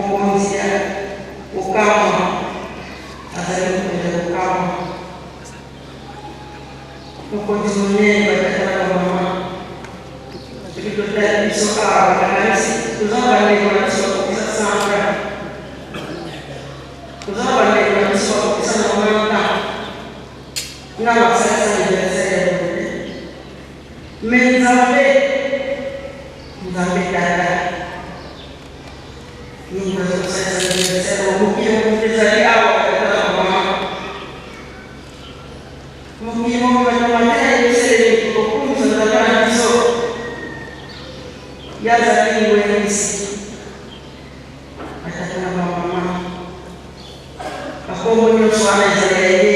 mokonzia ukama azali kuenda ukama mokonzi munene batatala mama tukitotala biso awa kanisi tuzabandeko na biso bakokisa sanga tuzabandeko na biso bakokisa nomanta nga bakusalisa aniversere me nzambe tata nyinga zokusalisa aniversere omukile mukizali awa batatala mama mukile mukubatamata ebisere okukumisa nzabana biso yazaliwe n'isi batatala mama akombo nyonso wana ezala ye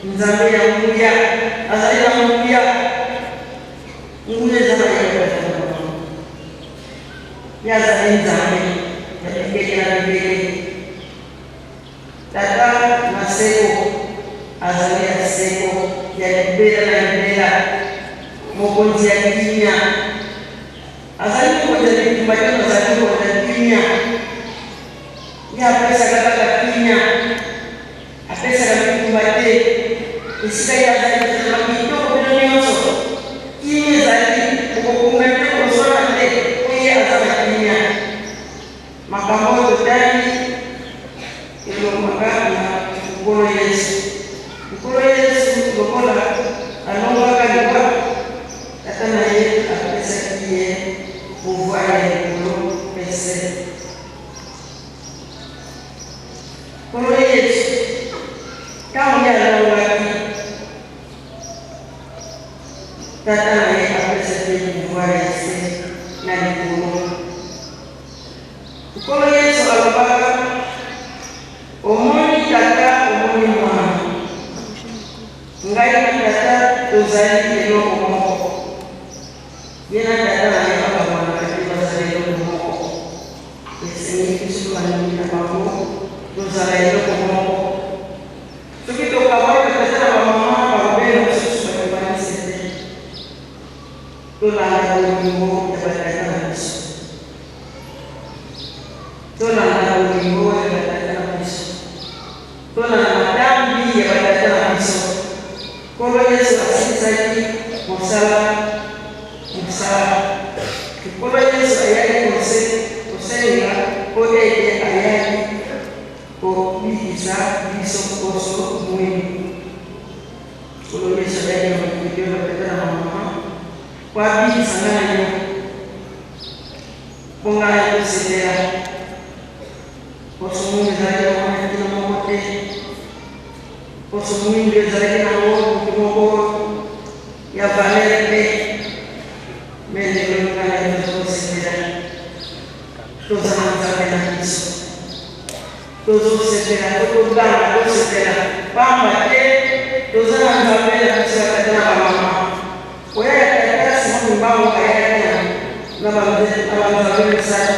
nzambe ya nguya azali na nguya nguya ezala ye batatala mama yazali nzambe ya bibeke na bibeke tata na seko azali ya seko ya libela na libela mokonzi ya kimia azali mokonzi ya likumbatano azali mokonzi ya kimia ya apesaka kaka kimia apesaka likumbate esika ye azali kozala kitoko bino nyonso kimia ezali okokunga te kosala te oye azala kimia makambo oyo totali elongwaka na nkolo yesu nkolo yesu lokola alongwaka liwa tata na ye apesaki ye pouvoir ya likolo pese nkolo yesu ntango ye alongwaki tata na ye apesaki ye pouvoir ya se na likolo nkolo yesu alobaka omoni tata omoni mwana ngai na tata tozali eloko moko ye na tata na ye kaka mwana kati bazala eloko moko esengi biso baningi na bango tozala eloko moko soki tokamwaka tata na bamama babobela mosusu bakobanisi te tolanda bolingo ya batata na biso tolanda bolingo ya batata na biso tolanda matambi ya batata na biso nkolo yesu asilisaki mosala nkolo yesu ayaki kosenga mpo ete ayaki kobikisa biso poso mwini nkolo yesu ayaki na mokili oyo batata na bamama po abikisa ngai yo mpo ngai kosetela poso mwingi ezalaki na mwana tina moko te poso mwingi ezalaki nango moko ya valere mpe melelo ngai tozosetela tozala nzambe na biso tozosetela totoganga tosetela pamba te toza na nzambe na biso ya tata na bamama oyaka tata simoni mbango ayaki na banzambe misato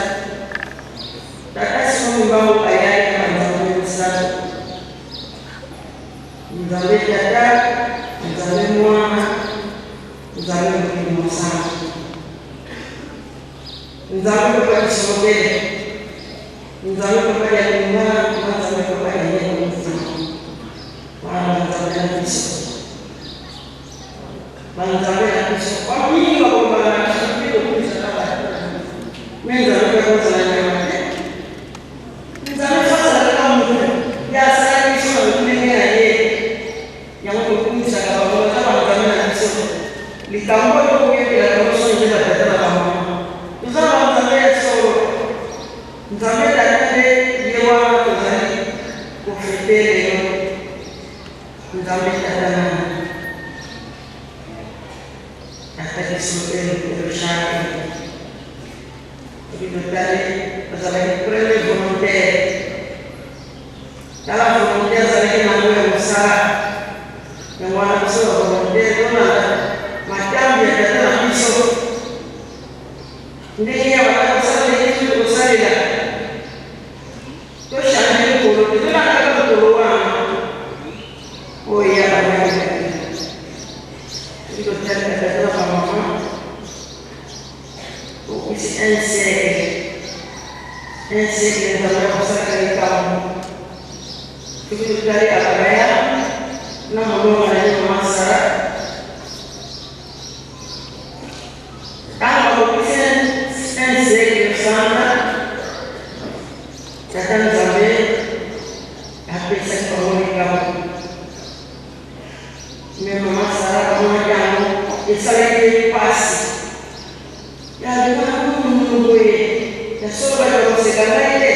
tata simoni mbango ayaki na banzambe misato nzambe tata nzambe mwana nzambe mokili mosantu nzambe papa kisomokele nzambe papa ya lingana nzambe papa ya yeye mfano wana nzambe na biso banzambe na biso wamingi bakombana na biso pito kumisa kaba nzambe papa kozala nyama te nzambe fasala kama mutu yasala biso na ndenge na ye yango tokumisaka bakoza banzambe na biso likambo oyo koyebela biso nde batata na bamama toza banzambe ya solo nzambe tata nde ye wana tozali kofete lelo nzambe tata na biso eloshake soki totali bazalaki premier volontaire tala volontaire azalaki nango ya mosala yango wana biso ya volontaire tolanda matambi ya tata na biso ndenge ya batata kosala ndenge kosalela tochange likolo te tolanda likolo wana oyo ya banayaki soki totali tata na bamama un siècle enseguida vamos a colocar secretaria Abraham, namoro na Masara. Kama kupisen enseguida sana, tatan zabe, apesa komunikasi. Mesmo Masara komunikasi, isale pasi. Ya dengan menunggu ya sobat kalau segala ini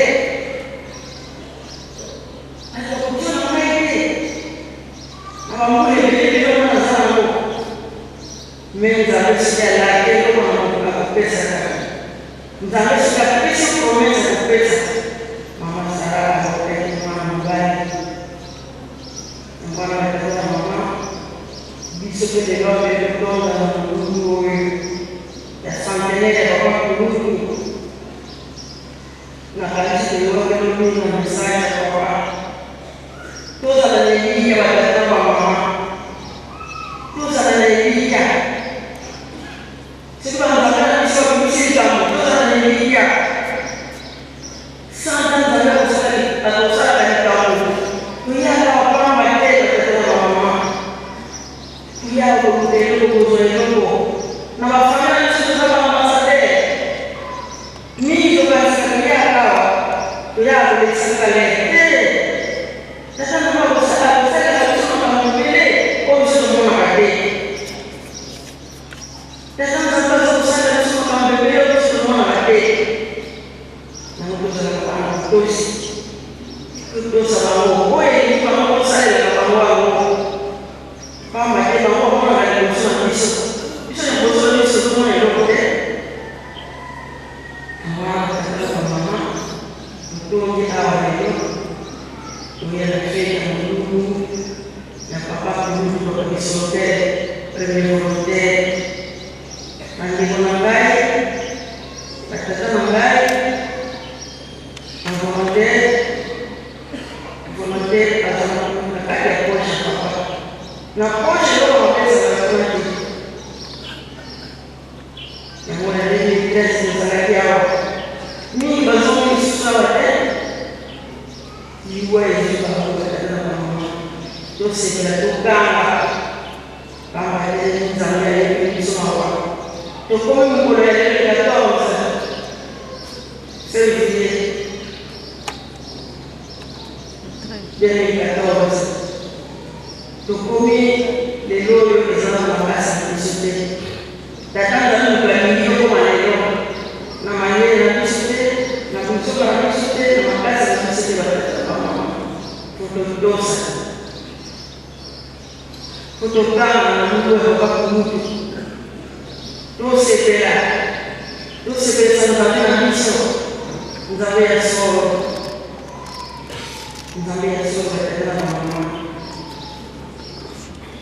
ada kucing apa ini apa mulai dari mana sana menjaga segala itu mana pesa menjaga segala pesa promesa pesa mama Sarah hotel mama baik yang mana ada mama bisa berdebat betul dalam menunggu ya sampai ada orang dulu na kanisa yote mimi na msaya kwa toza na nini ya wadada mama toza na nini ya siku anataka nisho kumshika toza na nini ya sana ndio kusali atusala katika Mungu kuya kwa kwamba tena kwa mama kuya kwa kutendo kuzoeloko na wafanya ya kusikale sasa ndio kwa sababu sasa tunasoma mbele kwa msomo wa hadithi sasa tunapaswa kusema tunasoma mbele kwa msomo wa hadithi na ndio kwa kutosi sababu wewe ni kama kusali na kama wao kama kile mambo kama kusoma hicho ni kusoma hicho kama ndio tungi awal itu, tungi lagi yang dulu, yang papa dulu juga disote, premiorote, nanti menanggai, kata menanggai, mengomote, atau menanggai posisi papa. Nah posisi itu apa sebenarnya? Yang mulai dari kita sebenarnya awal, ni bahasa susah. Iwa hizi pamoja na mama Jose tunatokana kama ile Tanzania ile kusoma wa tukome mkono ile katoa sasa jadi katoa tukumi lelo ile sana mabasi kusite tatanga mkulani kwa maneno na maneno na kusite na kusoma na kusite na mabasi na kusite dosa kutokana na Mungu wa Mungu dosa pela sana hizo nzawea soro katika mama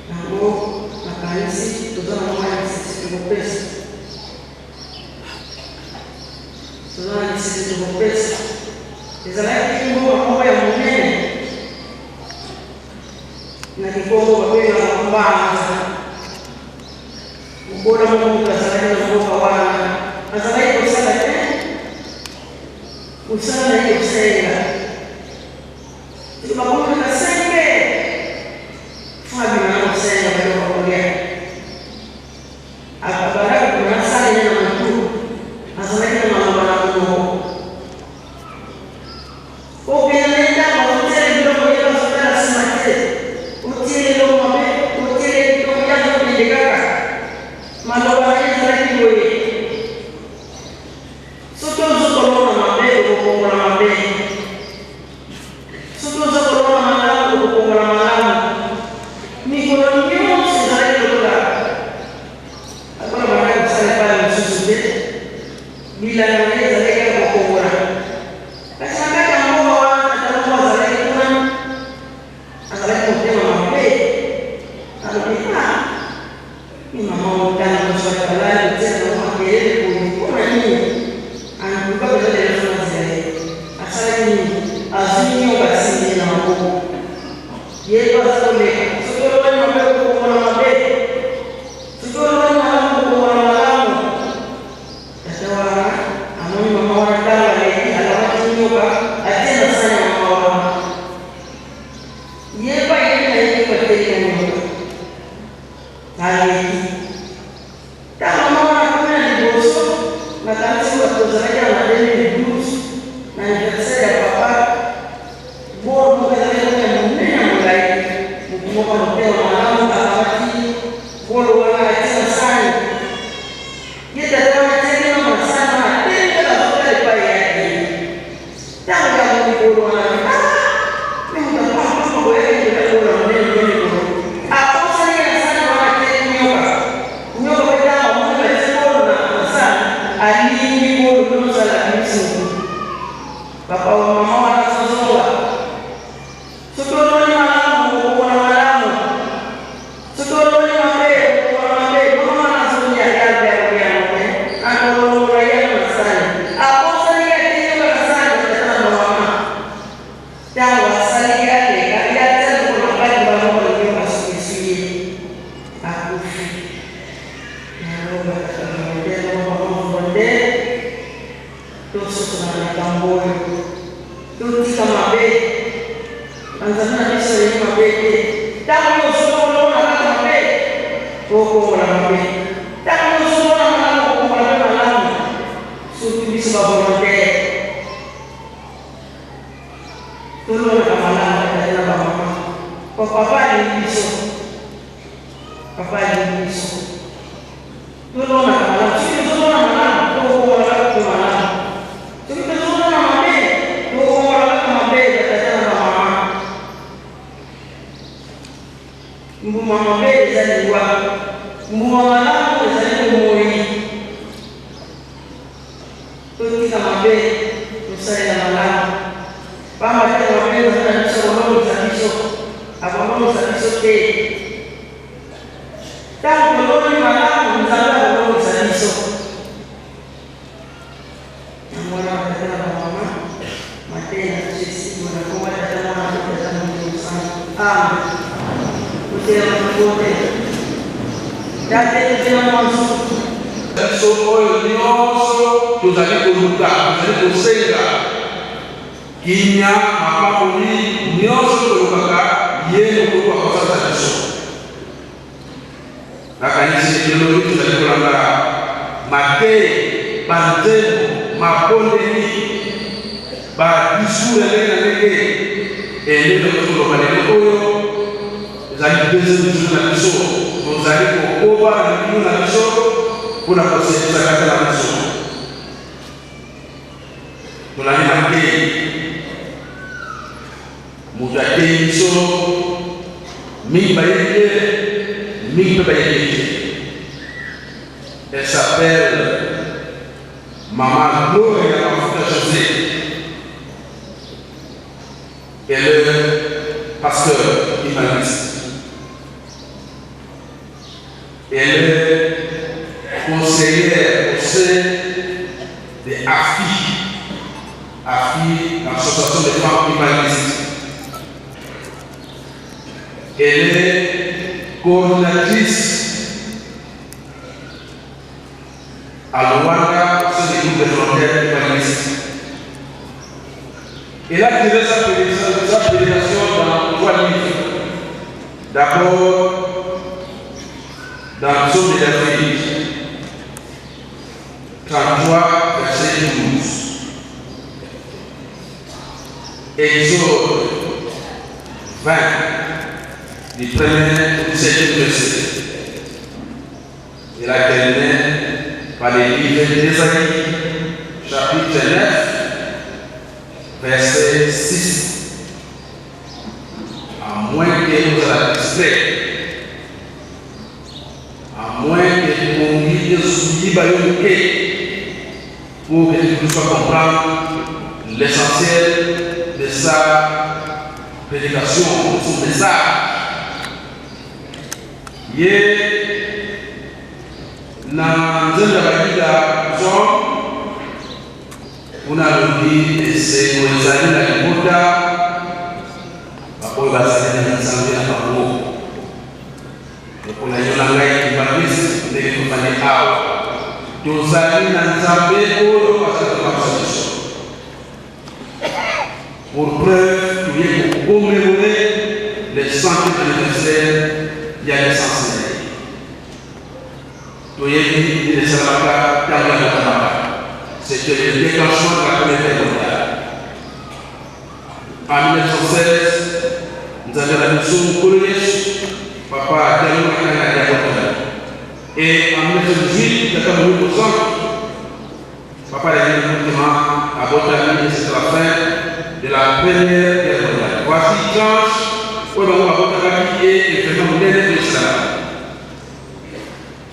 na ngo na kanisi tuzana mama sisi tupesa izalaki mambo ya munene na kikombo wapenda kumbana ubora Mungu azalaki na kwa wana azalaki kusala usana hiyo sera tunapokuwa na senge fabi na senge bado kuongea akabara kuna sala na mtu azalaki na mambo na Mungu ukienda kwa hotel ndio kwa hospitali simate utile lo mabe utile lo yazo kujikaka maloba hizi wewe soto zoko na mabe kwa mabe soto zoko na malamu kwa malamu ni kwa nini usizalendo kwa akona baada kusali pale msusu bila naweza leka kwa kwa tozalaki na 2012 na anniversaire ya papa bolo moko ezalaki ya monene ya molai motu moko motema malamu akamati bolo wana atia na sani ye tata wana atiaki na masana ateli kaka azokala epai yake ntango ya moni bolo wana me moto apapapa boyaki kaka bolo ya monene monene bolo akosani na sani wana atiaki nyoka nyoka petanga moni batie bolo na sani alingi bolo nosala biso papa wa mama wana sozonga soki oloni malamu okokona malamu soki oloni mabe okokona mabe mama wana azoni yayabe yakoyamo akolongola yano na sani akosani yatenyoka na sani tatana na mama ntango asali yaleka yatali kona baki banoko nyoka sukisuye akufi naloba takamondelo mamonde tosokona na kamboyo totika mabe anzana na biso yenye mabe te ntango yosolona kaka mabe tokongola mabe ntango yosolona malamu okongola mpe malamu soki biso bavolontaire tolonaka malamu atali na bamama papa alingi biso tolonaka malamu soki tozolona malamu tokongola kaka mpe malamu soki tozolona mabe tokongola kaka mabe atali na bamama mbuma mabe ezali liwa mbuma malamu ezali bomoi totika mabe tosalela malamu pamba te mabe ezali na biso akolongosa biso te ntango toloni malamu nzambe akolongosa biso namwana batata na bamama matena jesimo na komba tata mwana tata momusana amen biso oyo nyonso tozali koluka tozali kosenga kimia mapakoli nyonso tolukaka ye lokolo akosala biso nakanisi teknologi tozali kolanda mateyi banzembo mabondeli badiscours ya ndenge na ndenge endenge toloba lelo oyo ezali deuxième jour na biso tozali kokoba na bino na biso mpona kosekisa kaka na biso tolandi mateyi moto ateyi biso mingi bayebi te mingi mpe bayebi te. Elle s'appelle Maman Gloria Mafuta José. Elle est pasteur évangeliste. Elle est conseillère au sein de AFI, l'Association des femmes évangélistes. Elle est coordinatrice à Luanda, au sein du groupe des frontières évangélistes. Elle a tiré sa prédication dans 3 livres. D'abord, dans le psaume de David, 33, verset 12. Exode 20, du 1er au 7e verset. Elle a terminé par les livres d'Ésaïe, chapitre 9, verset 6. À moins que vous soyez distrait, à moins que vous ne soyez pas pour que tu puisses comprendre l'essentiel de sa prédication, de son message. Na nzenda bakida Jean unalobi esekozali na libota bakoyo basali na nzambe na bango lokola yo na ngai evangeliste ndenge tofandi awa tozali na nzambe oyo asali bakisa biso pour preuve toye kokomemore le 100e anniversaire ya naissance na ye toyebi esalaka ntango ya kotamaka c'est c'était le déclenchement de la Première Guerre mondiale. En 1916, nous avons la mission coloniale, papa Diallo Makana. Et en 1918, nous avons eu au centre. Papa a dit à Botany, c'est la fin de la Première Guerre mondiale. Voici tranche où nous avons Botany et le phénomène de l'islam.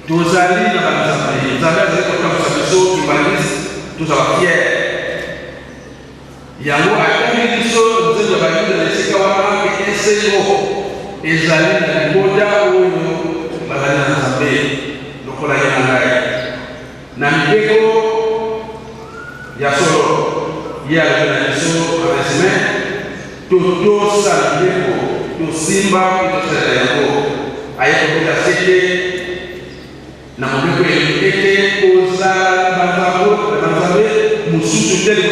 Tous allés dans la assemblée, nous avons des organisations qui valident tous à fier. Il y a une mission, nous avons dit de Sikawana qui est séco. Et ils allaient dans le Boda où nous avons l'assemblée. Donc on a dit Namibeko. Il y a solo, il y a l'organisation avec ses mains, tout ça, tout Simba, tout ça, il y a la cité, n'a pas pu être aux Banzabo, nous soutenons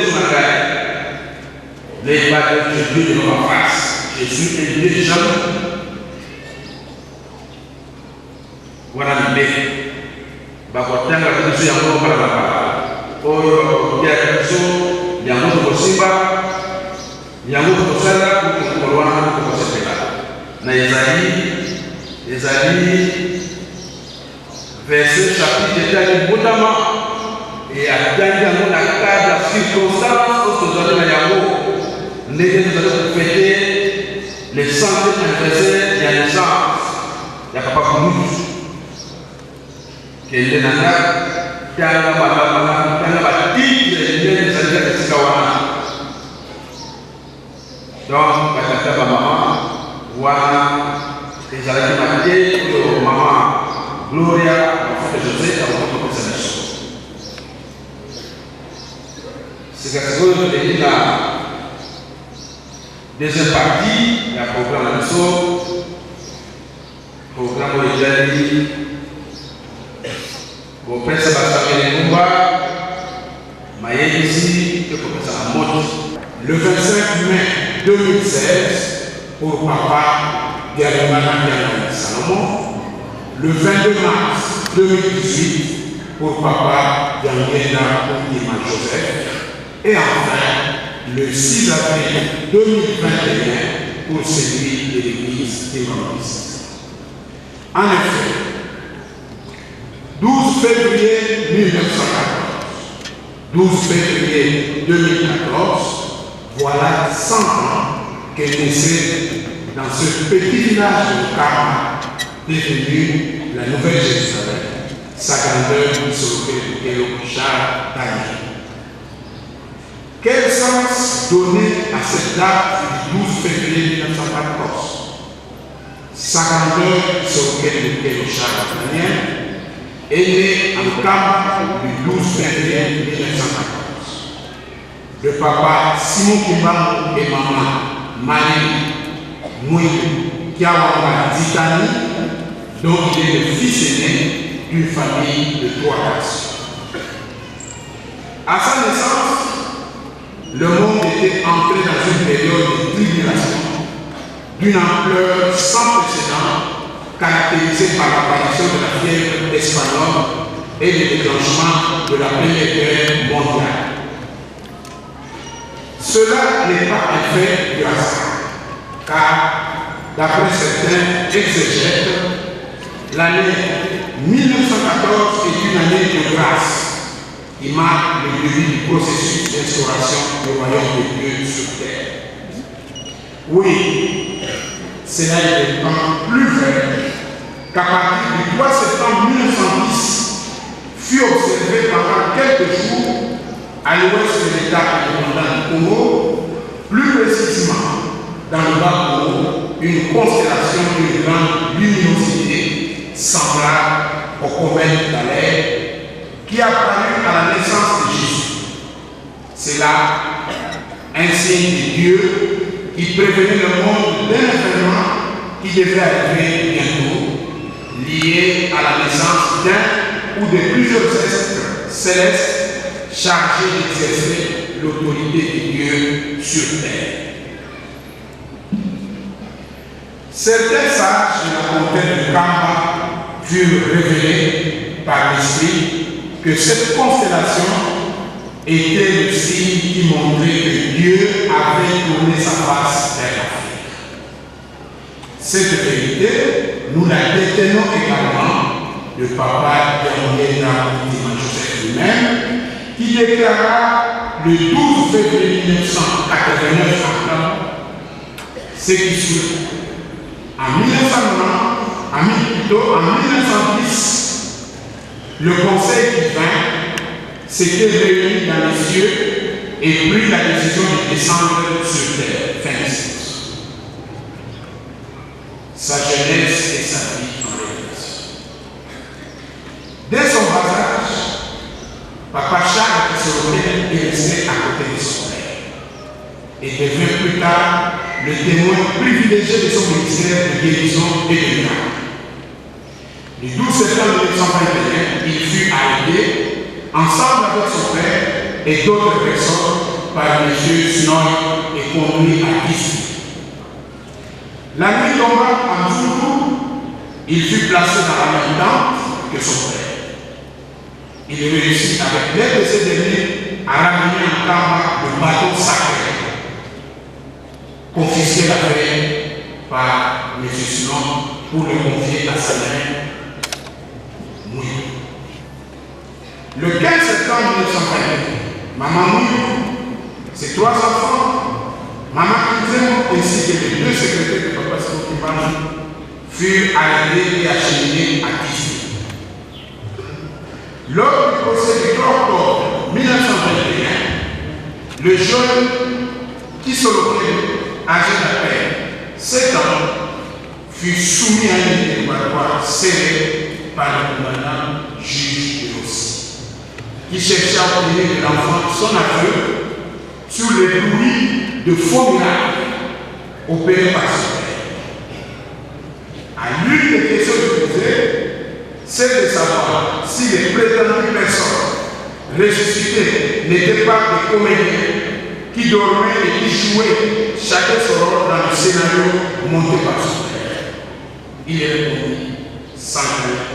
les batailles de Dieu de ma face. Je suis un Dieu des gens. Voilà le mec. Bakotanga, je suis un peu par la oyo yakiso yango kosimba yango kosala kukolwana kokosepela na ezali verset chapitre etali botama et atandi yango na cadre ya circonstance oyo tozali na yango ndenge tozali kofete le 100e anniversaire ya naissance ya papa Kumutu kende na ndako tanga batiki les Sikawana. Donc, batata maman, wana, les alaki maman Gloria, ma fille José, à votre présentation. C'est quelque chose que je dis la deuxième partie, la programme de saut, programme où il a dit. Au Père Sébastien Lumumba, Maïsi, le 25 mai 2016, pour papa Dialomana Salomon, le 22 mars 2018, pour papa Dialomana Joseph, et enfin, le 6 avril 2021, pour celui de l'église évangéliste. En effet, 12 février 1914, 12 février 2014, voilà 100 ans qu'est naissait dans ce petit village de Karma, devenu la Nouvelle-Jérusalem, sa grandeur sur le Charles Daniel. Quel sens donner à cette date du 12 février 1914? Sa grandeur sur le Charles Daniel est né en Kamba le 12 février 1914. Le papa Simon Kimbangu et maman Marie Mouy Kiawanga Zitani, dont il est le fils aîné d'une famille de 3 garçons. À sa naissance, le monde était entré dans une période de tribulation d'une ampleur sans précédent, caractérisée par l'apparition de la fièvre espagnole et le déclenchement de la Première Guerre mondiale. Cela n'est pas un fait du hasard, car d'après certains exégètes, l'année 1914 est une année de grâce qui marque le début du processus d'instauration du royaume de Dieu sur terre. Oui, cela est d'autant plus vrai qu'à partir du 3 septembre 1910 fut observé pendant quelques jours à l'ouest de l'État indépendant du Congo, plus précisément dans le Bas-Congo, une constellation de grande luminosité semblable au comète d'Alès qui apparut à la naissance de Jésus. C'est là un signe de Dieu qui prévenait le monde d'un événement qui devait arriver bientôt, lié à la naissance d'un ou de plusieurs êtres célestes chargés d'exercer l'autorité de Dieu sur terre. Certains sages de la montagne de Kamba furent révélés par l'Esprit que cette constellation était le signe qui montrait que Dieu avait tourné sa face vers l'Afrique. Cette vérité, nous la détenons également de Papa Yangena Joseph lui-même, qui déclara le 12 février 1989 ce qui suit. En 1910, le Conseil divin s'était réuni dans les cieux et pris la décision de descendre sur terre. Fin de citation. Sa jeunesse et sa vie en révélation. Dès son bas âge, Papa Charles Kissorobé est resté à côté de son père et devint plus tard le témoin privilégié de son ministère de guérison et de miracle. Le 12 septembre 1921, il fut arrêté ensemble avec son père et d'autres personnes par M. Snoy et conduit à Kissi. La nuit tomba en jour, il fut placé dans la même tente que son père. Il réussit avec l'aide de ces derniers à ramener en Kamba le bateau sacré, confisqué la veille par M. Snoy pour le confier à sa mère. Le 15 septembre 1920, Maman Mouillou, ses 3 enfants, Maman Kizemo ainsi que les 2 secrétaires de Papa Sokimani furent arrêtés et acheminés à Kissi. Lors du procès du 3 octobre 1921, le jeune Kissorobé, âgé d'à peine 7 ans, fut soumis à un interrogatoire serré par le commandant juge de Rossi, qui cherchait à obtenir de l'enfant son aveu sur les bruits de faux miracles opérés par son père. À l'une des questions posées, c'est de savoir si les prétendues personnes ressuscitées n'étaient pas des comédiens qui dormaient et qui jouaient chacun son rôle dans le scénario monté par son père. Il est répondu sans crainte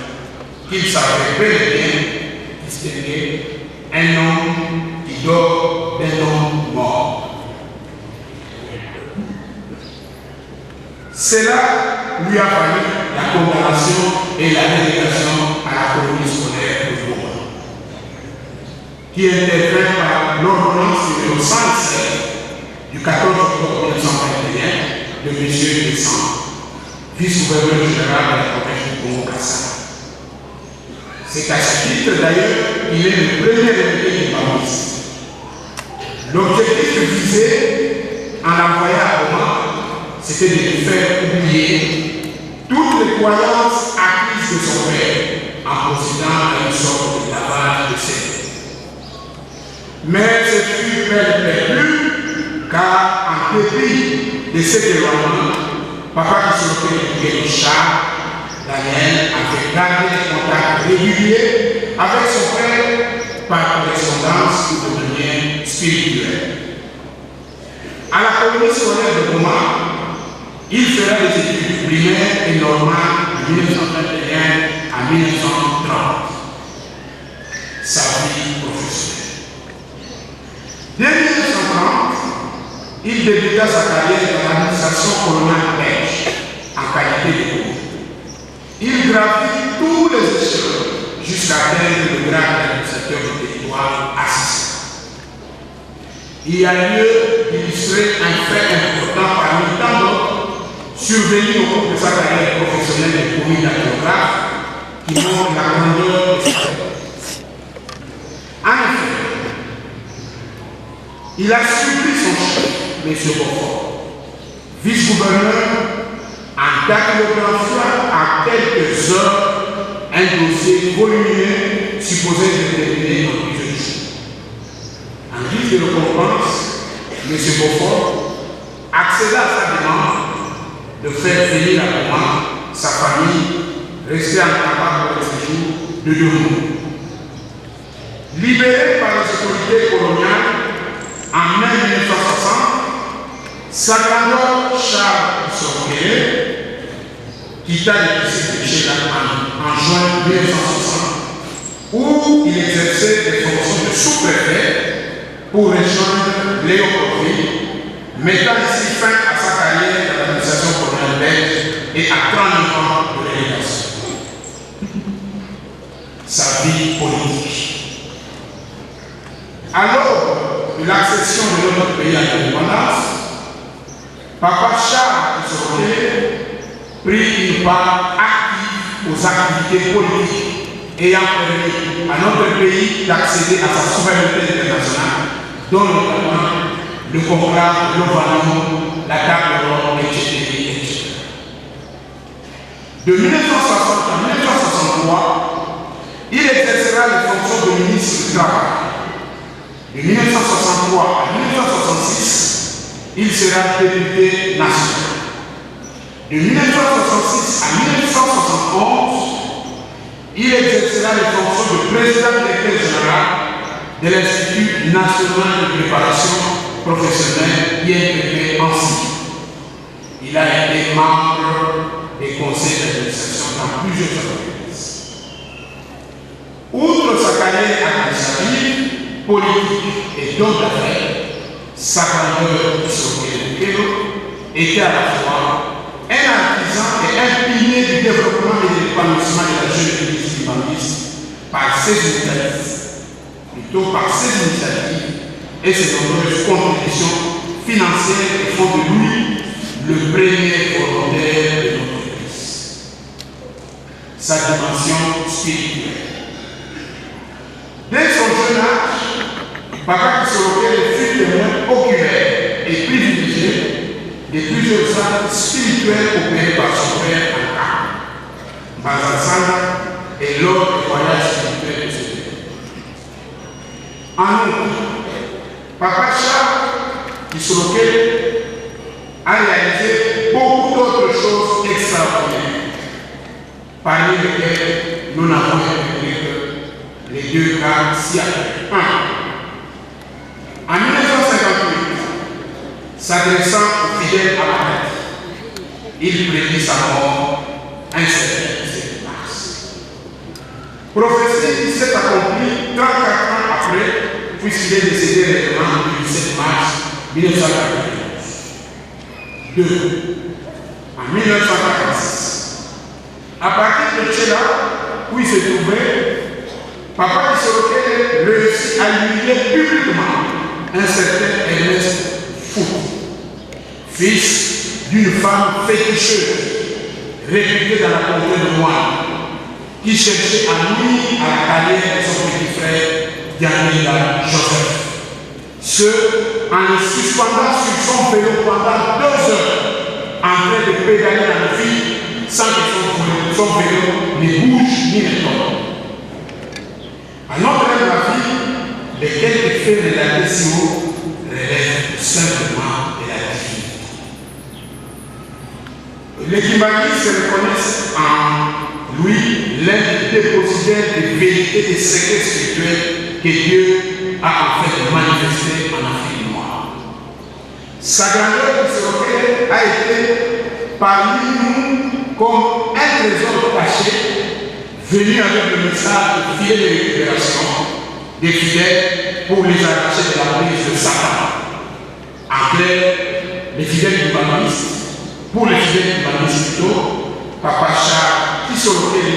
qu'il savait bel et bien distinguer un homme qui dort d'un homme mort. Cela lui a valu la condamnation et la délégation à la colonie scolaire de Bourg, qui intervient par l'ordonnance numéro 107 du 14 octobre 1921 de M. Descend, vice-gouverneur général de la province du Congo-Kassa. C'est à ce titre d'ailleurs qu'il est le premier député du Baptiste. L'objectif visé en l'envoyant à Roma, c'était de lui faire oublier toutes les croyances acquises de son père en procédant à une sorte de lavage de cerveau. Mais ce fut perdu car en dépit de cet événement, Papa Kissorobé du Charles Daniel avait gardé des contacts réguliers avec son père par correspondance ou de manière spirituelle. À la colonie scolaire de Goma, il fera des études primaires et normales de 1921 à 1930. Sa vie professionnelle. Dès 1930, il débuta sa carrière dans l'administration coloniale belge en qualité de commis. Il gravit tous les échelons jusqu'à atteindre le grade d'administrateur du territoire assistant. Il y a lieu d'illustrer un fait important parmi tant d'autres survenu au cours de sa carrière professionnelle de commis d'actographe qui montre la grandeur de sa carrière. En effet, il a suivi son chef, M. Beaufort, vice-gouverneur, en dactylographiant à quelques heures un dossier volumineux supposé déterminer en plusieurs jours. En guise de récompense, M. Beaufort accéda à sa demande de faire venir à Goma sa famille, restée incapable pour ce séjour de 2 mois. Libéré par les autorités coloniales en mai 1960, sa grandeur Charles Kissorobé quitta le district de Chélan en juin 1960, où il exerçait des fonctions de sous-préfet pour rejoindre Léo Profil, mettant ici fin à sa carrière dans l'administration coloniale belge et à 39 ans de relégation. Sa vie politique. Alors de l'accession de notre pays à l'indépendance, Papa Charles Isoroquet prit une part active aux activités politiques ayant permis à notre pays d'accéder à sa souveraineté internationale, dont notamment le conclave de Lovano, la table d'or, etc. De 1960 à 1963, il exercera les fonctions de ministre du Travail. De 1963 à 1966, il sera député national. De 1966 à 1971, il exercera les fonctions de président directeur général de l'Institut national de préparation professionnelle INPP Annecy. Il a été membre des conseils d'administration dans plusieurs entreprises. Outre sa carrière administrative, politique et d'homme d'affaires, sa grandeur était à la fois un artisan et un pilier du développement et de l'épanouissement de la jeune église libanise par ses initiatives et ses nombreuses contributions financières qui font de lui le premier volontaire de notre église. Sa dimension spirituelle. Dès son jeune âge, Papa Isoroquet fut témoin oculaire et privilégié de plusieurs actes spirituels opérés par son père en Bazasana et lors du voyage spirituel de ce pays. En outre, Papa Charles Isoroquet a réalisé beaucoup d'autres choses extraordinaires, parmi lesquelles nous n'avons évoqué que les deux cas ci-après. En 1958, s'adressant aux fidèles à la il prédit sa mort un certain 17 mars. Prophétie qui s'est accomplie 34 ans après, puisqu'il est décédé réellement le 17 mars 1991. 2. En 1946, à partir de Tchéla, où il se trouvait, Papa Isoroquet réussit à humilier publiquement un certain Ernest Foucault, fils d'une femme féticheuse, réputée dans la contrée de moine, qui cherchait à nuire à la carrière de son petit frère, Daniela Joseph. Ce, en le suspendant sur son vélo pendant 2 heures, en train de pédaler dans la ville, sans que son vélo ne bouge ni ne tombe. À notre de la vie, les quelques faits relatés si haut relèvent simplement de la divinité. Les Kimbanis se reconnaissent en lui l'un des dépositaires des vérités et secrets spirituels que Dieu a en fait manifesté en Afrique noire. Sa grandeur Isoroquet a été parmi nous comme un trésor caché venu avec le message de filet de récupération des fidèles pour les arracher de la prise de Satan. En clair, les fidèles humanistes, pour les fidèles humanistes plutôt, Papa Charles Isoroquet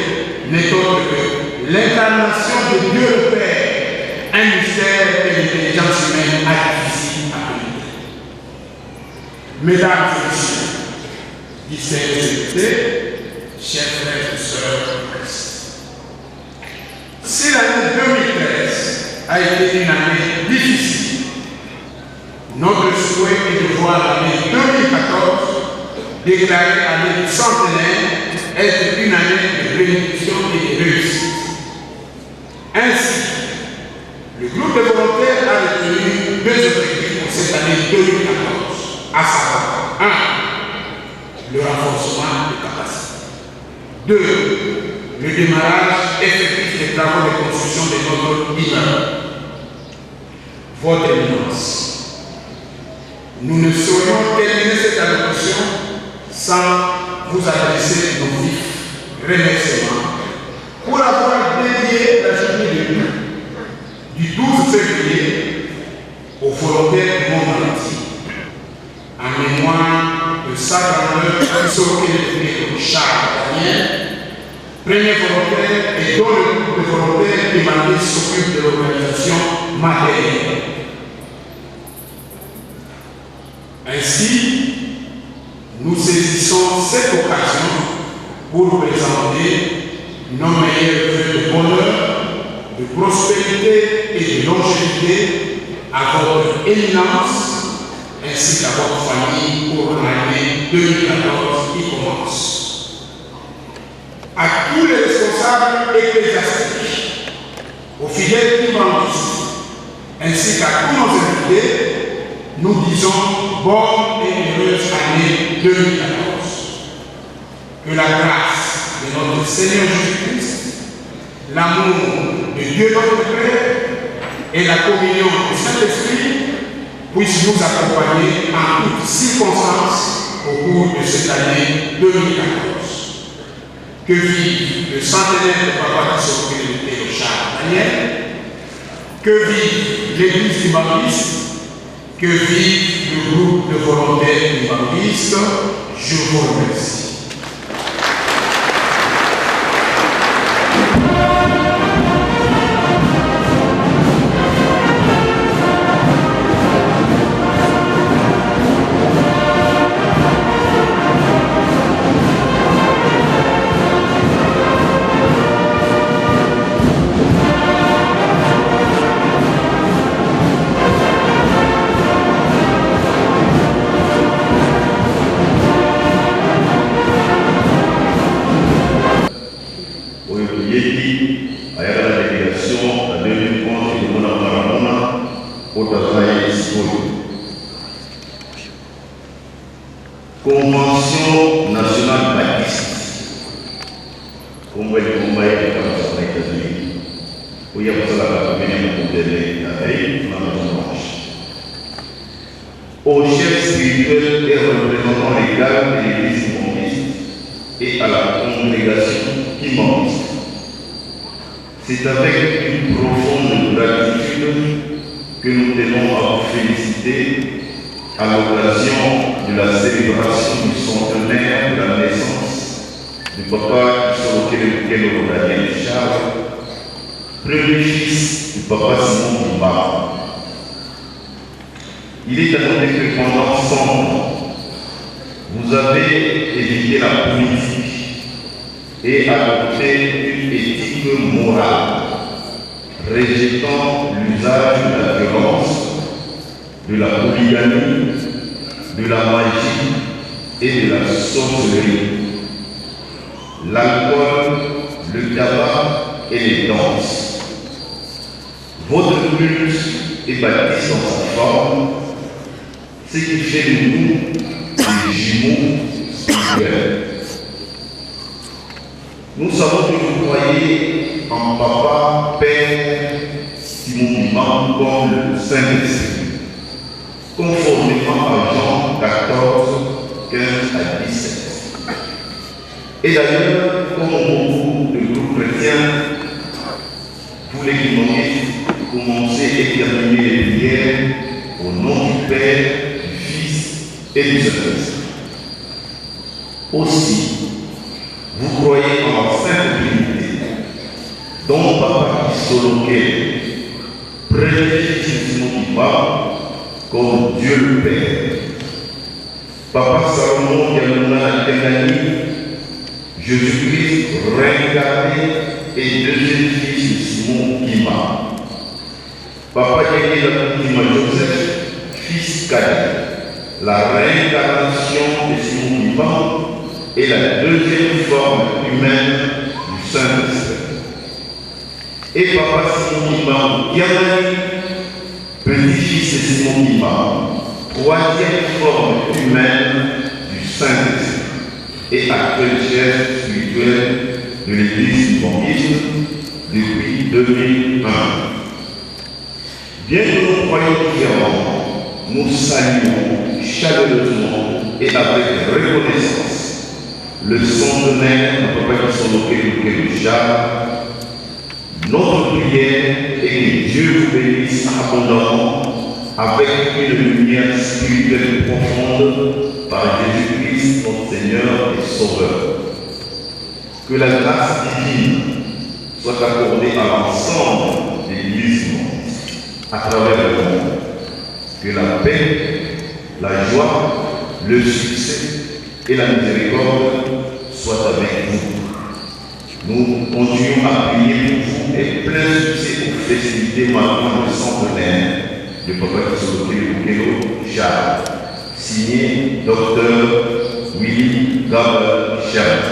n'est autre que l'incarnation de Dieu le Père, un mystère que l'intelligence humaine a difficile à connaître. Mesdames et messieurs, distingués invités, chers frères et sœurs de Christ, si l'année 2013 a été une année difficile, notre souhait est de voir l'année 2014 déclarée année du centenaire être une année de bénédiction et de réussite. Ainsi, le groupe de volontaires a retenu 2 objectifs pour cette année 2014, à savoir 1. Le renforcement des capacités. 2. Le démarrage effectif des travaux de construction de notre immeuble. Votre Éminence, nous ne saurions terminer cette allocution sans vous adresser nos vifs remerciements pour avoir dédié la journée de Dieu du 12 février Bissau Charles Daniel, premier volontaire et dont le groupe de volontaires demandés s'occupe de l'organisation matérielle. Ainsi, nous saisissons cette occasion pour présenter nos meilleurs vœux de bonheur, de prospérité et de longévité à votre éminence ainsi qu'à votre famille pour l'année 2014 qui commence. À tous les responsables ecclésiastiques, aux fidèles climatistes, ainsi qu'à tous nos invités, nous disons bonne et heureuse année 2014. Que la grâce de notre Seigneur Jésus-Christ, l'amour de Dieu notre Père et la communion du Saint-Esprit puissent nous accompagner en toutes circonstances au cours de cette année 2014. Que vive le centenaire de Papa qui s'occupe de Théo Charles Daniel, que vive l'Église du Baptiste, que vive le groupe de volontaires du Baptiste. Je vous remercie. Convention nationale baptiste. Comme elle est combattue aux États-Unis, où il y a besoin de la veille, au chef spirituel et représentant légal de l'Église moniste et à la congrégation immoniste. C'est avec une profonde gratitude que nous tenons à vous féliciter à l'occasion de la célébration du centenaire de la naissance du papa Kisolokelekelo Daniel Charles, premier fils du papa Simon Kimba. Il est à noter que pendant 100 ans, vous avez évité la politique et adopté une éthique morale, rejetant l'usage de la violence, de la polygamie, de la magie et de la sorcellerie, l'alcool, le tabac et les danses. Votre culte est bâti dans sa forme, ce qui fait de nous des jumeaux spirituels. Nous savons que vous croyez en Papa, Père, Simon Kimba comme le Saint-Esprit, conformément à Jean 14, 15 à 17. Et d'ailleurs, comme beaucoup de groupes chrétiens, vous les guimauvistes commencez et terminez les prières au nom du Père, du Fils et du Saint-Esprit. Aussi, vous croyez en la Sainte Trinité, dont Papa Kisolokelekelo, premier fils de Simon Kimba, comme Dieu le Père. Papa Salomon Yanouna Kenani, Jésus-Christ réincarné et deuxième fils de Simon Kimba. Papa Yéli Joseph, fils cadet, la réincarnation de Simon Kimba et la deuxième forme humaine du Saint-Esprit. Et Papa Simon Kimba Yamani, petit-fils de Simon Kimba, troisième forme humaine du Saint-Esprit et actuel chef spirituel de l'Église du Baptiste depuis 2001. Bien que nous croyons différemment, nous saluons chaleureusement et avec reconnaissance le centenaire de Papa Kisolokelekelo Charles. Notre prière est que Dieu vous bénisse abondamment avec une lumière spirituelle profonde par Jésus-Christ, notre Seigneur et Sauveur. Que la grâce divine soit accordée à l'ensemble de l'Église à travers le monde. Que la paix, la joie, le succès et la miséricorde soient avec vous. Nous continuons à prier pour vous et plein succès aux festivités marquant le centenaire de Papa Kisoloke Charles, signé Dr Willy Gabel Charles.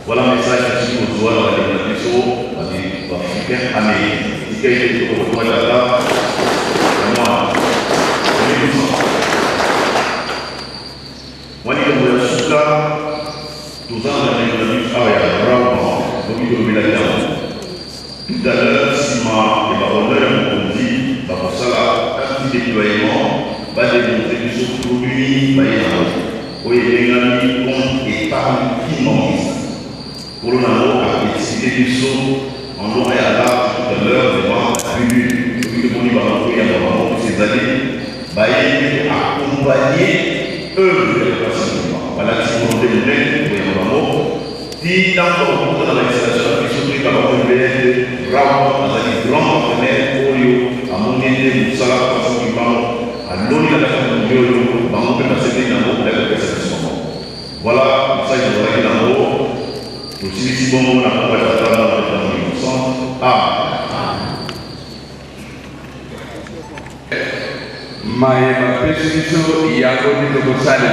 Voilà un message que nous avons dans la déclaration de l'Africain Américain. Qui a été au point de la table, moi, moi, je suis là, tous les ans, tout à l'heure, si ma honneur m'ont dit, pour ça, un petit déploiement va démontrer que ce produit va y avoir. Oui, les amis, compte épargne immense. Pour le moment, à décider du saut, on aurait à l'art tout à l'heure, devant la tribu, celui que mon va envoyer à moment de ces années, va y accompagner eux de l'équation. Voilà, si vous voulez le mettre, vous voyez vraiment. Si d'abord, dans l'installation, ils sont très capables de être vraiment dans un grand partenaire pour eux, à mon aide, nous sommes là, parce qu'ils vont à l'ONU, à la famille de l'ONU, dans mon pays, c'est dans mon pays, c'est moment. Voilà, ça, je voudrais dire en haut. Aussi, si bon, on a pas de temps dans le sens. Maema pesiso yako nitokosana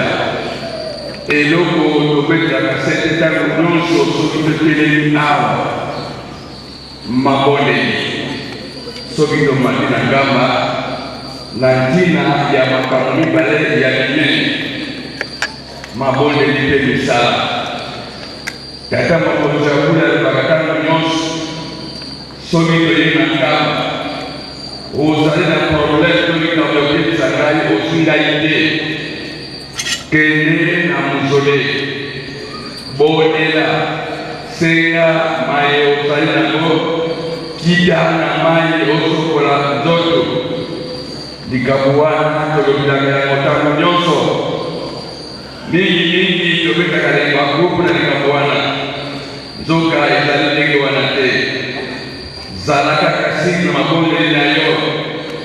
eloko tobeta kasete tango nyonso soki totelemi awa mabondeli soki tomati na ngamba na ntina ya makambo mibale ya minene mabondeli mpe misala tata makonzi ya kula alobaka tango nyonso soki toyei na ngamba ozali na problème tolika kokebisa ngai ozwi ngai te kende na mozole bondela senga mai ozali nango kita na mai ozokola nzoto likambo wana tolobelaka yango ntango nyonso mingi tobetaka bagroupe na likambo wana nzoka ezali ndenge wana te zalaka kasi na mabondeli na yo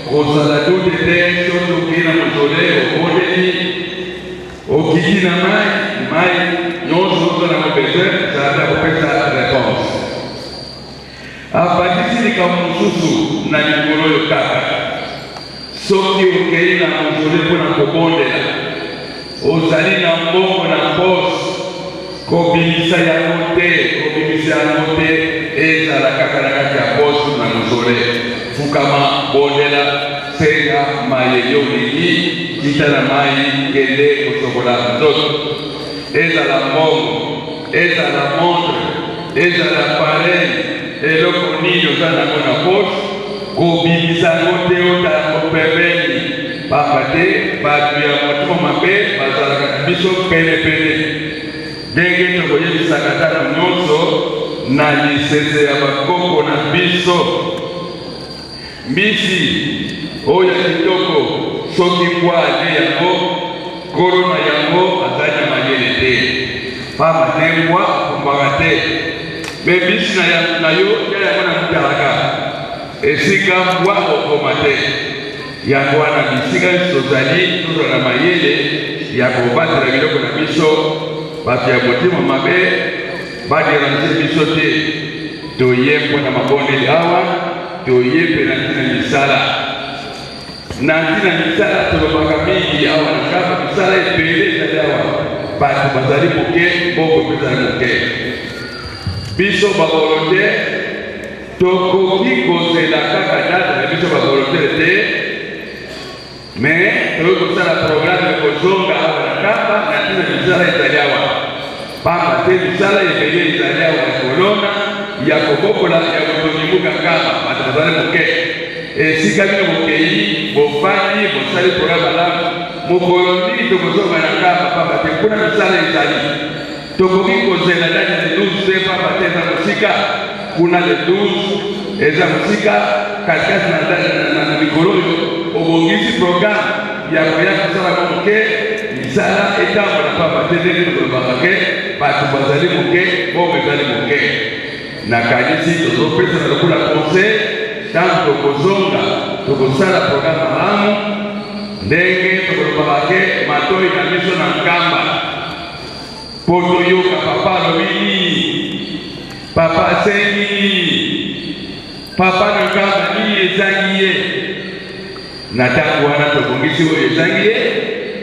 kozala dute te soki okei na mozole obondeli okiti na mai nyonso ozala mobese zalaka kopesa réponse abandisi likambo mosusu na likolo oyo kaka soki okei na mozole mpo na kobondela ozali na mbongo na pose kobimisa yango te ezala kaka na kati ya poso na mozole fukama bondela senga mai yolingi kita na mai kende kosokola nzoto ezala mbongo ezala montre ezala pareil eloko nini oza nango na poso kobimisa yango te otayango pembeni pamba te bato ya motimo mabe bazalaka na biso penepene ndenge tokoyebisaka tano nyonso na lisese ya bakoko na biso mbisi oyo kitoko soki kwa ade yango kolo na yango azali na mayele te pamba te mbwa kumbaka te me mbisi na yo ya yango na mutalaka esika mbwa okoma te yango wana bisika nyonso tozali tozala na mayele ya kobatela biloko na biso bato ya motema mabe baderange biso te toye mpo na mabondeli awa toye mpe na ntina misala na ntina misala tolobaka mingi awa na kaka misala ebele ezali awa bato bazali moke mbongo ezali moke biso bavolontaire tokoki kozela kaka data na biso bavolontaire te mais tokoki kosala programe kozonga awa na kaka na ntina misala ezali awa pamba te misala ebele ezali awa ya kolona ya kobokola ya kotonimuka kaka bato bazali moke esika bino mokei bofandi bosali programe malamu mokolo nini tokozonga na kaka pamba te mpona misala ezali tokoki kozela date le 12 te pamba te eza mosika kuna le 12 eza mosika katikati na mikolo oyo obongisi programe ya koya kosala moke ntango na papa te ndenge tolobaka ke bato bazali moke bongo ezali moke nakanisi tozopesa na lokola conseil ntango tokozonga tokosala programe malamu ndenge tokolobaka ke matoi na biso na nkamba mpo toyoka papa alobi nini papa asengi nini papa na nkamba nini ezangi ye na ntango wana tobongisi oyo ezangi ye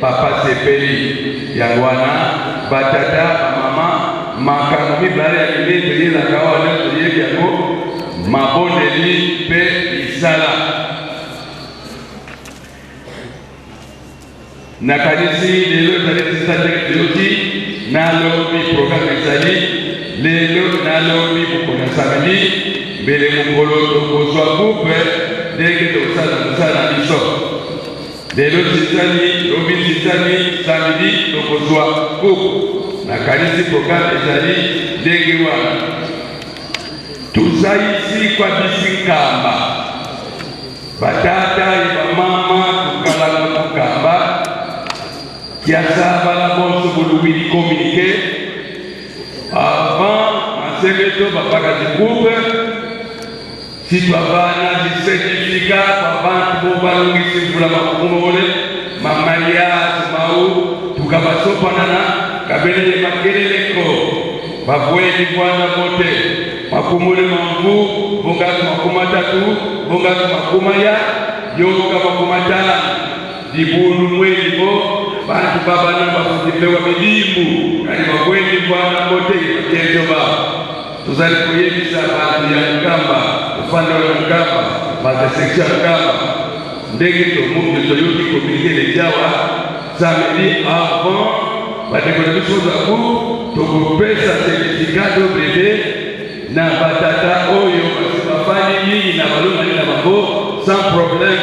papa sepeli yango wana batata bamama makambo mibale ya minene toyelaka wana toyebi yango mabondeli mpe misala nakanisi lelo ezali tisatekiloti nalobi programe ezali lelo nalobi mokona samedi mbele mokolo tokozwa coupe ndenge tokosala mosala na biso lelo tizali lobi tizali samedi tokozwa coupe nakanisi programe ezali ndenge wana tuzaisi kwa bisi nkamba batata bamama tukalaka mokamba kiasa bala bonso bolubili communiqué avant masebeto babaka dikoupe si twabana dicertificat babantu bo balongisi mvula makumole mamariage mau tukabasopanana kabelele makeleleko babweni bwana bote makumule mamvu bongatu makumatatu bongatu makumaya yoka makumatala dibulu mwelibo bantu babana bakuzipewa midimu kani babweni bwana bote makenzo ba tuzali kuyebisa bantu ya nkamba upande wa nkamba bateseksha nkamba ndenge tomuke toyoki komite lejawa samedi avant badekonomiso zaku tokopesa certificat de brevet na batata oyo bafani mingi na balongani na bango sans problème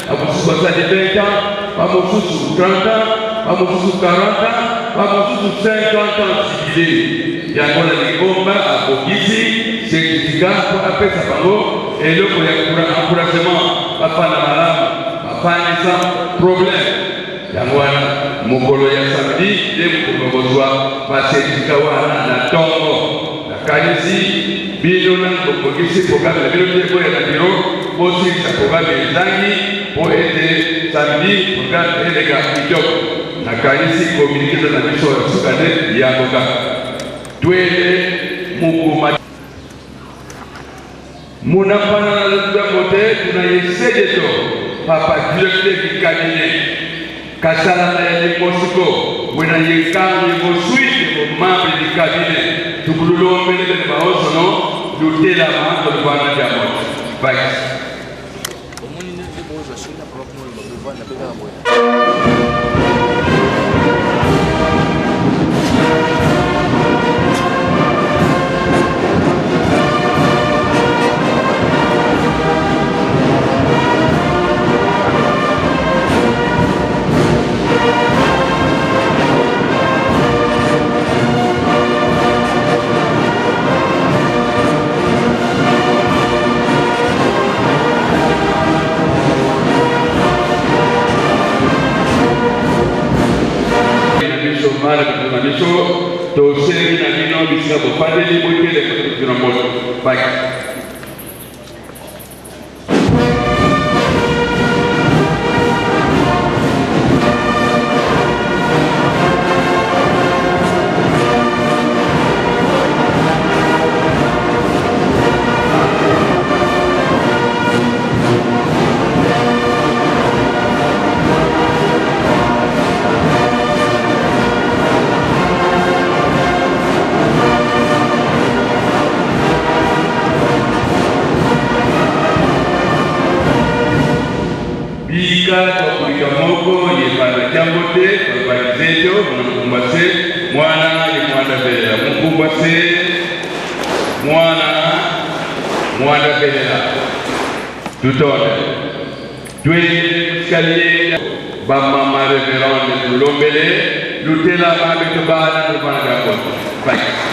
amosusu basali 20 ans bamosusu 30 ans bamosusu 40 ans bamosusu 50 ans civile yango na likomba akokisi certificat po apesa bango eloko ya encouragement bafana malamu bafani sans problème yango wana mokolo ya samedi nde mokokozwa basertifika wana na ntongo nakanisi bino na kokokisi programe na bino te boya na biro bosilisa programe ezangi po ete samedi programe elega kitoko nakanisi kominikezo na biso ya suka nde yango kaka twele mokuma munafana na lugambo te tunayesejeto papa directeur du cabinet kasala na ya limosiko wena yekango yemosuite mo membre du cabinet tukululombele bene baosono lutela maando lubana jamot vice tosengi na bino bisika bofandeli boyele kotokina moto baki tutone twende skalier ba mama reverende tulombele lutela babe tobana tobana gako bye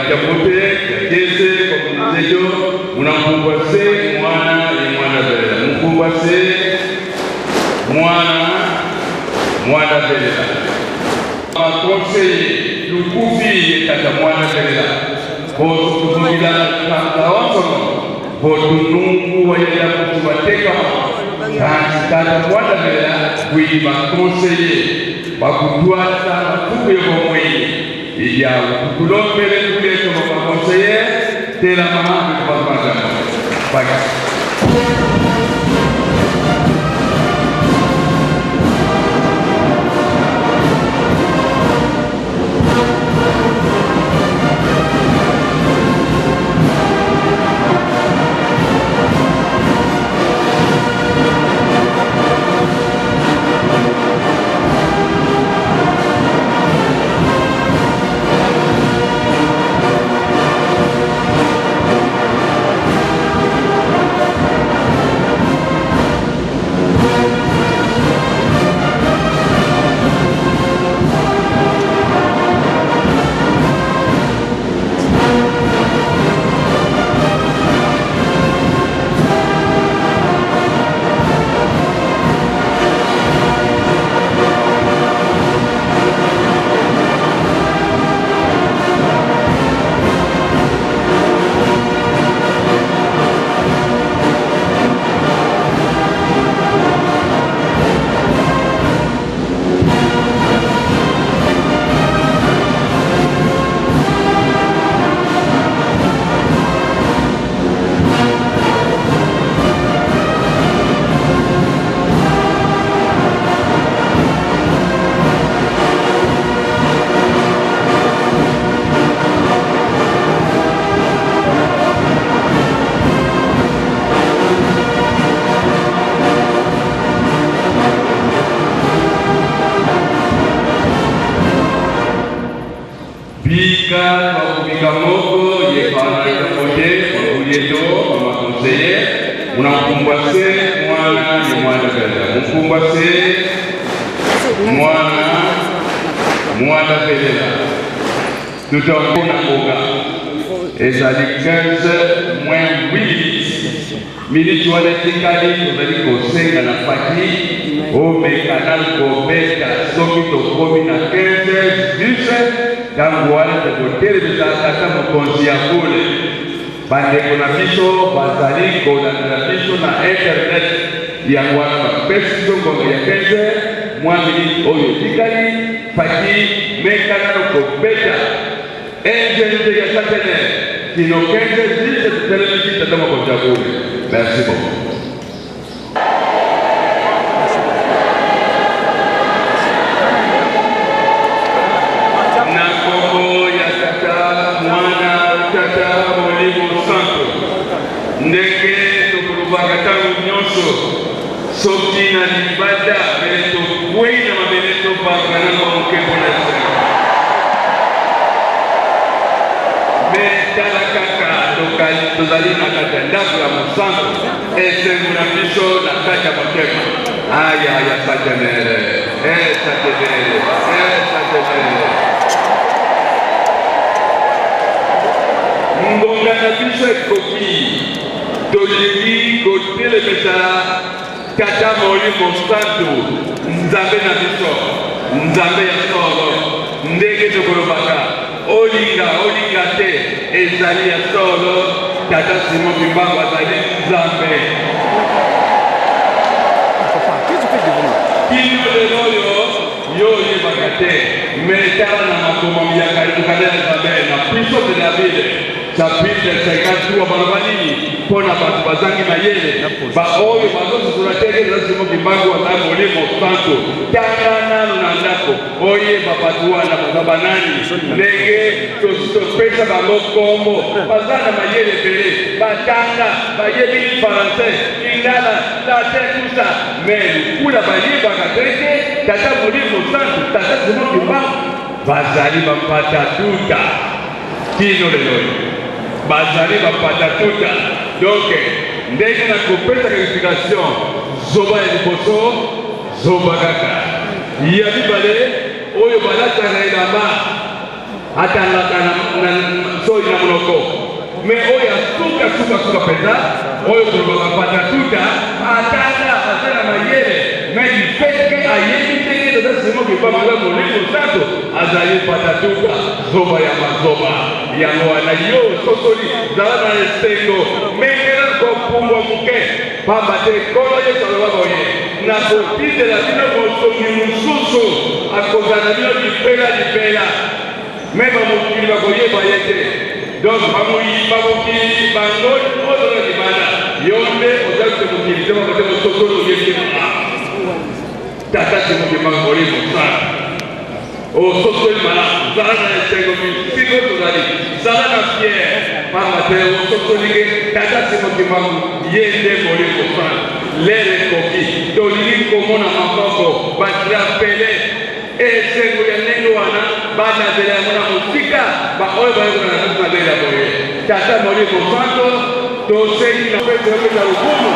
chapote kese kwa mzejo unamkumbase mwana belela mkumbase mwana belela conseiller lukufi kata mwana belela botu kuzungila kanta wasono botu nungu wayela kutubateka kata mwana belela kuiba conseiller bakutwata makubu yomwe iya kulombele kule kama conseiller tela mahambe kwa mazana baya Bika moko ye kana kote kuyeto kama conseiller unamkumbase mwana belela mkumbase mwana belela tutaona koga ezali 15 moins 8 minutes wale tikali tozali kosenga na paki omekana kobeta soki tokomi na 15 tangu wale tekotelebisa kata mokonzi ya kule bandeko na biso bazali kolandela biso na internet yango wana bapesi biso ngongo ya 15 mwa minute oyo tikali paki mekana kobeta ingénieur ya satene kino 15 minutes tutelemisi tata mokonzi ya kule. Merci beaucoup. Soki na libada beto kwena mabeto bagana kwa mkembo na sana metala kaka tozali na kata ndako ya mosango esengo na biso na kata motema aya satenere satenere ngonga na biso ekoki tolingi kotelemisa Tata Molimo Santo, Nzambe na biso, Nzambe ya solo, ndege tokolobaka, olinga te, ezali ya solo, Tata Simon Bimbangu azali Nzambe. Kino lelo yo yebaka te, metala na makomo ya karibu ya Nzambe na piso de la ville. Chapitre 53 balabani pona batu bazangi mayele ba oyo bazosula teke lazima Bimbangu wa Molimo Santo tangana na ndako oye babatu wana bazabanani ndege tosito pesa balokombo bazana mayele bele batanga bayebi français ingala la tetusa mais kula bayiba kateke tata Molimo Santo tata Bimbangu bazali bapata tuta kino lelo bazali bapata tuta donc ndenge na kopesa qualification zoba ya liboso zoba kaka ya mibale oyo balataka elamba atandaka na soi na monoko me oyo suka penza oyo tolobaka patatuta atanda aza na mayele me du fait ke ayebi ndenge toza semo kebamanga molimo santo azali patatuta zoba ya mazoba yango wana yo sosoli zala na esengo mengela kopumbwa moke pamba te nkolo yesu aloba boye na kotindela bino mosongi mosusu akozala bino libela me bamokili bakoyeba ye te donc bamokili bango oyo na libanda yo nde ozalite mokili te bakote mosokolo oyebi tata timokemaka molimo sana osokoli malamu zala na esengo siko tozali zala na fiere pamba te osokolinge tata timokemaka ye nde molimo sana lere ekoki tolingi komona maboko batrapele esengo ya ndenge wana banazela yango na mosika baoyo bayokona na kati mabele ya boye tata molimo santo tosengi na pete opesa lokumu